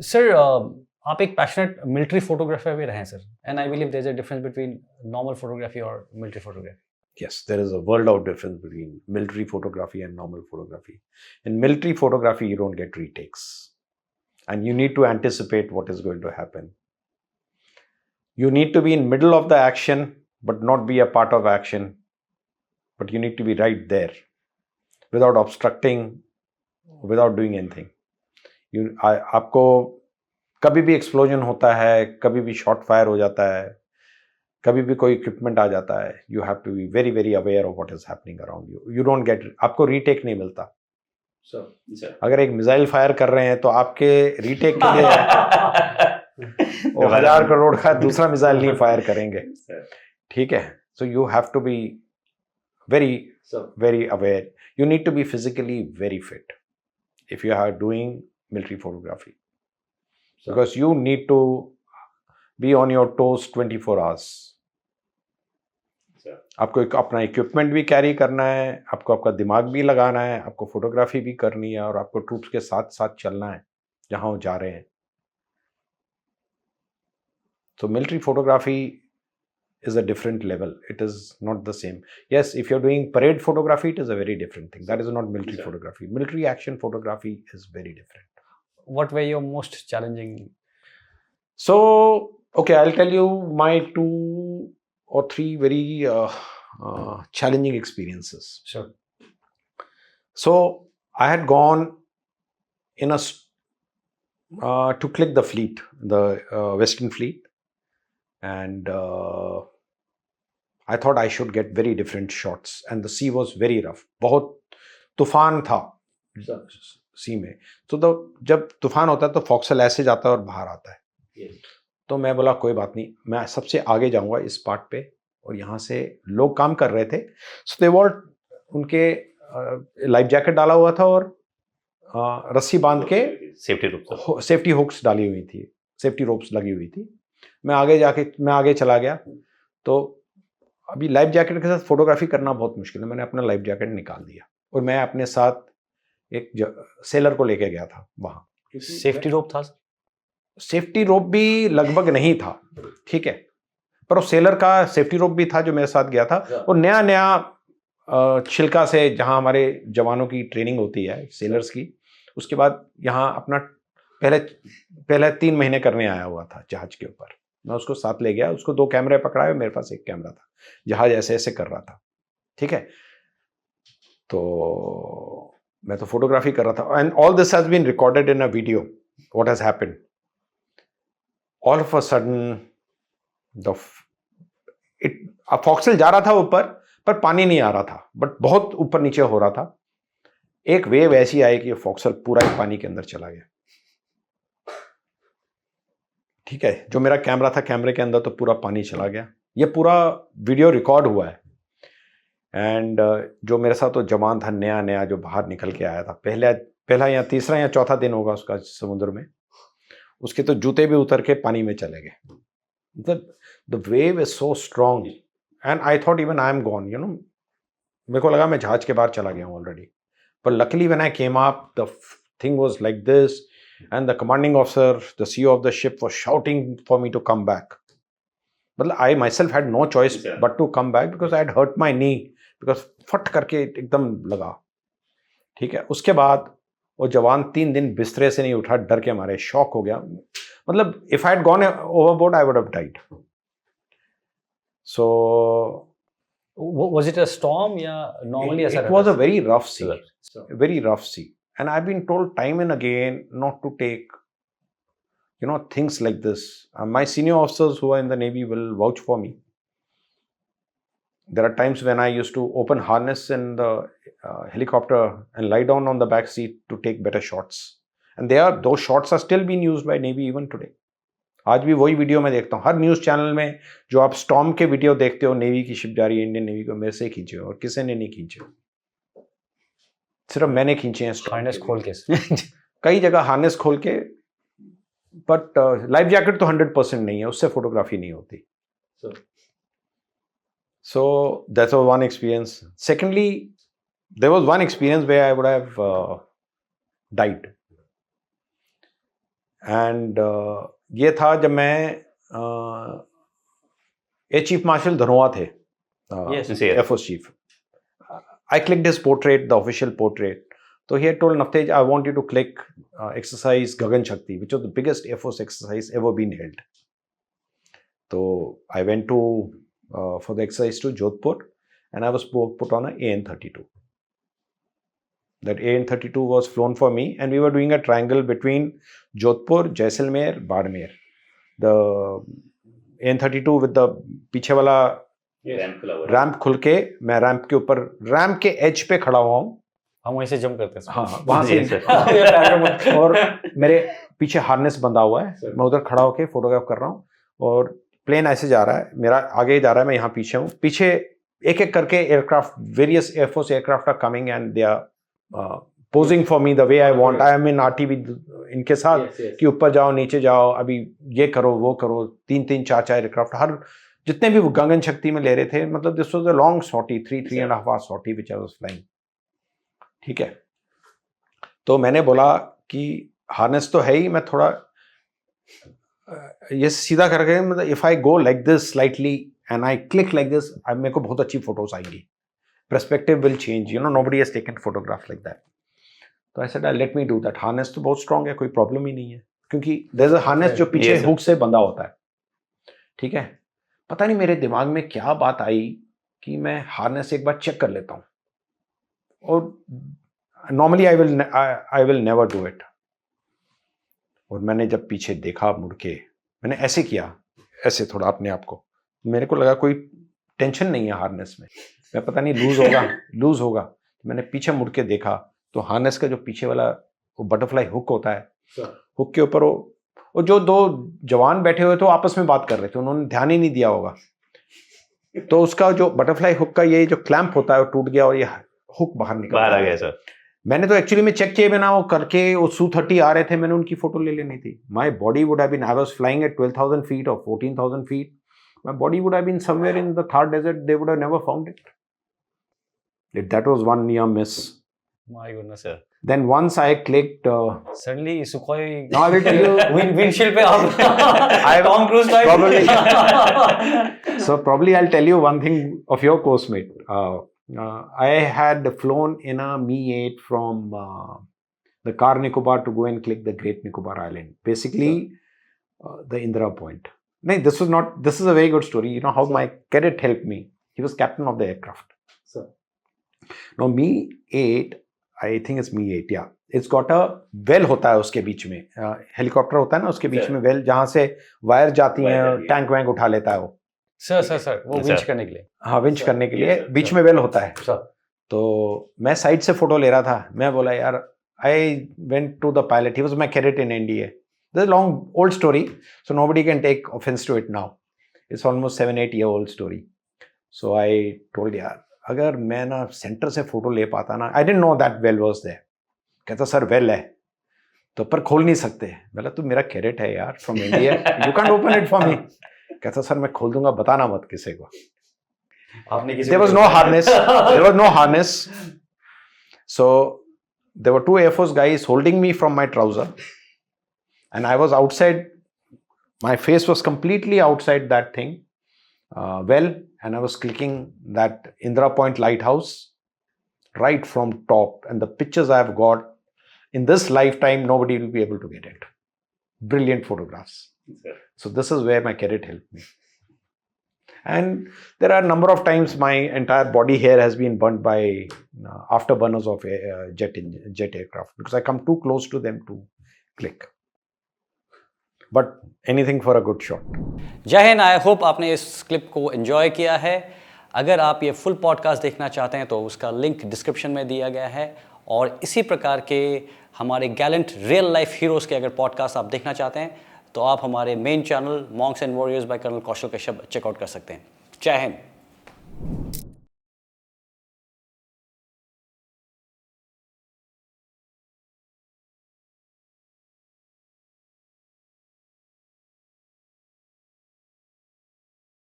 Sir आप एक passionate military photographer भी रहे हैं sir, and I believe there is a difference between normal photography और military photography. Yes, there is a world of difference between military photography and normal photography. In military photography, you don't get retakes. And you need to anticipate what is going to happen. You need to be in middle of the action, but not be a part of action. But you need to be right there, without obstructing, without doing anything. आपको कभी भी explosion होता है, कभी भी shot fire हो जाता है, कभी भी कोई इक्विपमेंट आ जाता है, you have to be very very aware of what is happening around you. You don't get, आपको रीटेक नहीं मिलता. अगर एक मिसाइल फायर कर रहे हैं तो आपके रीटेक के लिए वो 1000 करोड़ का दूसरा मिसाइल नहीं फायर करेंगे. ठीक है. So you have to be very very aware. You need to be physically very fit if you are doing military photography, because you need to be on your toes 24 hours. आपको अपना equipment भी carry करना है, आपको आपका दिमाग भी लगाना है, आपको फोटोग्राफी भी करनी है, और आपको ट्रूप्स के साथ साथ चलना है जहां वो जा रहे हैं. So military photography is a different level. It is not the same. Yes, if you're doing parade photography, it is a very different thing. That is not military photography. Military action photography is very different. What were your most challenging? So, okay, I'll tell you my 2 or 3 very challenging experiences. Sure. So, I had gone in to click the fleet, the Western Fleet, and I thought I should get very different shots, and the sea was very rough. बहुत तूफान था सी में. तो जब तूफान होता है तो फॉक्सल ऐसे जाता है और बाहर आता है. तो मैं बोला कोई बात नहीं, मैं सबसे आगे जाऊंगा इस पार्ट पे, और यहाँ से लोग काम कर रहे थे. सो दे वर, उनके लाइफ जैकेट डाला हुआ था और रस्सी बांध के सेफ्टी हुक्स डाली हुई थी, सेफ्टी रोप्स लगी हुई थी. मैं आगे चला गया. तो अभी लाइफ जैकेट के साथ फोटोग्राफी करना बहुत मुश्किल है. मैंने अपना लाइफ जैकेट निकाल दिया और मैं अपने साथ एक सेलर को लेके गया था वहाँ. सेफ्टी रोप था? सेफ्टी रोप भी लगभग नहीं था, ठीक है, पर वो सेलर का सेफ्टी रोप भी था जो मेरे साथ गया था. और नया छिलका से जहाँ हमारे जवानों की ट्रेनिंग होती है सेलर्स की, उसके बाद यहाँ अपना पहले 3 महीने करने आया हुआ था जहाज के ऊपर. मैं उसको साथ ले गया. उसको 2 कैमरे पकड़ाए, मेरे पास 1 कैमरा था. जहाज ऐसे ऐसे कर रहा था, ठीक है. तो मैं तो फोटोग्राफी कर रहा था, and all this has been recorded in a video what has happened. All of a sudden फॉक्सल जा रहा था ऊपर, पर पानी नहीं आ रहा था, बट बहुत ऊपर नीचे हो रहा था. एक वेव ऐसी आई कि फॉक्सल पूरा ही पानी के अंदर चला गया. ठीक है. जो मेरा कैमरा था, कैमरे के अंदर तो पूरा पानी चला गया. ये पूरा वीडियो रिकॉर्ड हुआ है. एंड जो मेरे साथ तो जवान था नया जो बाहर निकल के आया था, पहला या तीसरा या चौथा दिन होगा उसका समुद्र में, उसके तो जूते भी उतर के पानी में चले गए. The wave is so strong, and I thought even I am gone, you know. मेरे को लगा मैं जहाज के बाहर चला गया हूँ ऑलरेडी. पर luckily when I came up, the thing was like this, and the commanding officer, the CEO of the ship, was shouting for me to come back. But I myself had no choice but to come back because I had hurt my knee, because फट करके एकदम लगा. ठीक है. उसके बाद वो जवान 3 दिन बिस्तरे से नहीं उठा, डर के मारे, शॉक हो गया. मतलब if I had gone overboard, I would have died. So was it a storm या normally it was a very rough sea, very rough sea. And I've been told time and again not to take, you know, things like this. My senior officers who are in the Navy will vouch for me. There are times when I used to open harness in the helicopter and lie down on the back seat to take better shots. And those shots are still being used by Navy even today. आज भी वही video मैं देखता हूँ हर news channel में. जो आप storm के वीडियो देखते हो, नेवी की शिप जा रही है, इंडियन नेवी को, मेरे से खींचे और किसी ने नहीं खींचे, सिर्फ मैंने खींचे हैं. हार्नेस खोल के कई जगह हार्नेस खोल के, बट लाइफ जैकेट तो 100% नहीं है, उससे फोटोग्राफी नहीं होती. So that was one experience. Secondly, there was one experience where I would have died. And ये था जब मैं एयर चीफ मार्शल धनोआ थे, Yes. Air force chief. I clicked his portrait, the official portrait. So he had told Navtej, I want you to click exercise Gagan Shakti, which was the biggest Air Force exercise ever been held. So I went to for the exercise to Jodhpur, and I was put on a AN-32. That AN-32 was flown for me, and we were doing a triangle between Jodhpur, Jaisalmer, Badmer. The AN-32 with the पीछे वाला ramp खुल के, मैं ramp के ऊपर, ramp के as पे खड़ा हुआ हूँ. हम वहीं से जंप करते हैं. हाँ, वहां से और मेरे पीछे हार्नेस बंधा हुआ है, मैं उधर खड़ा होके फोटोग्राफ कर रहा हूँ और प्लेन ऐसे जा रहा है, मेरा आगे जा रहा है, मैं यहाँ पीछे हूँ. पीछे एक एक करके aircraft, various air force aircraft are coming and they are posing for me the way I want. I am in RT with इनके साथ कि ऊपर जाओ, नीचे जाओ, अभी ये करो, वो करो. 3-3, 4-4 एयरक्राफ्ट, हर जितने भी वो गगन शक्ति में ले रहे थे. मतलब this was a long sortie, 3.5 hour sortie which I was flying. ठीक है, तो मैंने बोला कि हार्नेस तो है ही, मैं थोड़ा ये सीधा करके, मतलब if I go like this slightly and I click like this, मेरे को बहुत अच्छी फोटोज आएंगी. Perspective will change, you know, nobody has taken photograph like that. तो I said let me do that. Harness तो बहुत स्ट्रांग है, कोई प्रॉब्लम ही नहीं है, क्योंकि देयर इज अ हार्नेस जो पीछे हुक से बंधा होता है. ठीक है, पता नहीं मेरे दिमाग में क्या बात आई कि मैं हार्नेस एक बार चेक कर लेता हूँ. और normally I will never do it. और मैंने जब पीछे देखा मुड़ के, मैंने ऐसे किया, ऐसे थोड़ा अपने आप को, मेरे को लगा कोई टेंशन नहीं है हार्नेस में, मैं पता नहीं लूज होगा. मैंने पीछे मुड़ के देखा तो हार्नेस का जो पीछे वाला वो बटरफ्लाई हुक होता है, हुक के ऊपर वो जो 2 जवान बैठे हुए थे आपस में बात कर रहे थे, उन्होंने ध्यान ही नहीं दिया होगा. तो उसका जो बटरफ्लाई हुक का ये जो क्लैंप होता है वो टूट गया और ये हुक बाहर आ गया. सर मैंने तो एक्चुअली में चेक किए बिना वो करके, वो Su-30 आ रहे थे, मैंने उनकी फोटो ले लेनी थी. My body would have been, I was flying at 12,000 feet or 14,000 feet. My body would have been somewhere in the Thar Desert. They would have never found it. That was one near miss. My goodness, sir. Then once I clicked. Suddenly, Sukhoi. Now I will tell you. Windshield पे आप. Tom Cruise type. Probably. So probably I'll tell you one thing of your course mate. I had flown in a Mi-8 from the Car Nicobar to go and click the Great Nicobar Island. Basically, the Indira Point. No, this is a very good story. You know how my cadet helped me. He was captain of the aircraft. Sir. Now Mi-8, I think it's Mi-8, yeah. It's got a well होता है उसके बीच में, helicopter होता है ना उसके बीच में well, जहाँ से वायर जाती हैं, टैंक वैंक उठा लेता है वो. सर वो विंच करने के लिए. हाँ, विंच करने के लिए बीच में वेल होता है. तो मैं साइड से फोटो ले रहा था. मैं बोला यार, I went to the pilot, he was my cadet in NDA. This is a long old story, so nobody can take offense to it now. It's almost 7-8 year old story. So I told यार, अगर मैं ना centre से photo ले पाता ना, I didn't know that well was there. कहता sir well है तो पर खोल नहीं सकते. बोला तू मेरा कैडेट है यार, from India, you can't open it for me. कहता सर मैं खोल दूंगा, बताना मत किसी को. There was no harness. There was no harness. So there were 2 Air Force guys holding me from my trouser. And I was outside, my face was completely outside that thing, and I was clicking that Indira Point lighthouse right from top. And the pictures I've got in this lifetime, nobody will be able to get it. Brilliant photographs. So this is where my cadet helped me. And there are a number of times my entire body hair has been burnt by afterburners of jet aircraft, because I come too close to them to click. But anything for a good shot. जय Hind. I hope आपने इस clip को enjoy किया है. अगर आप ये full podcast देखना चाहते हैं तो उसका लिंक डिस्क्रिप्शन में दिया गया है. और इसी प्रकार के हमारे गैलेंट रियल लाइफ हीरोज़ के अगर पॉडकास्ट आप देखना चाहते हैं तो आप हमारे main channel monks and warriors by colonel Kaushal Kashyap check out कर सकते हैं. जय हिंद.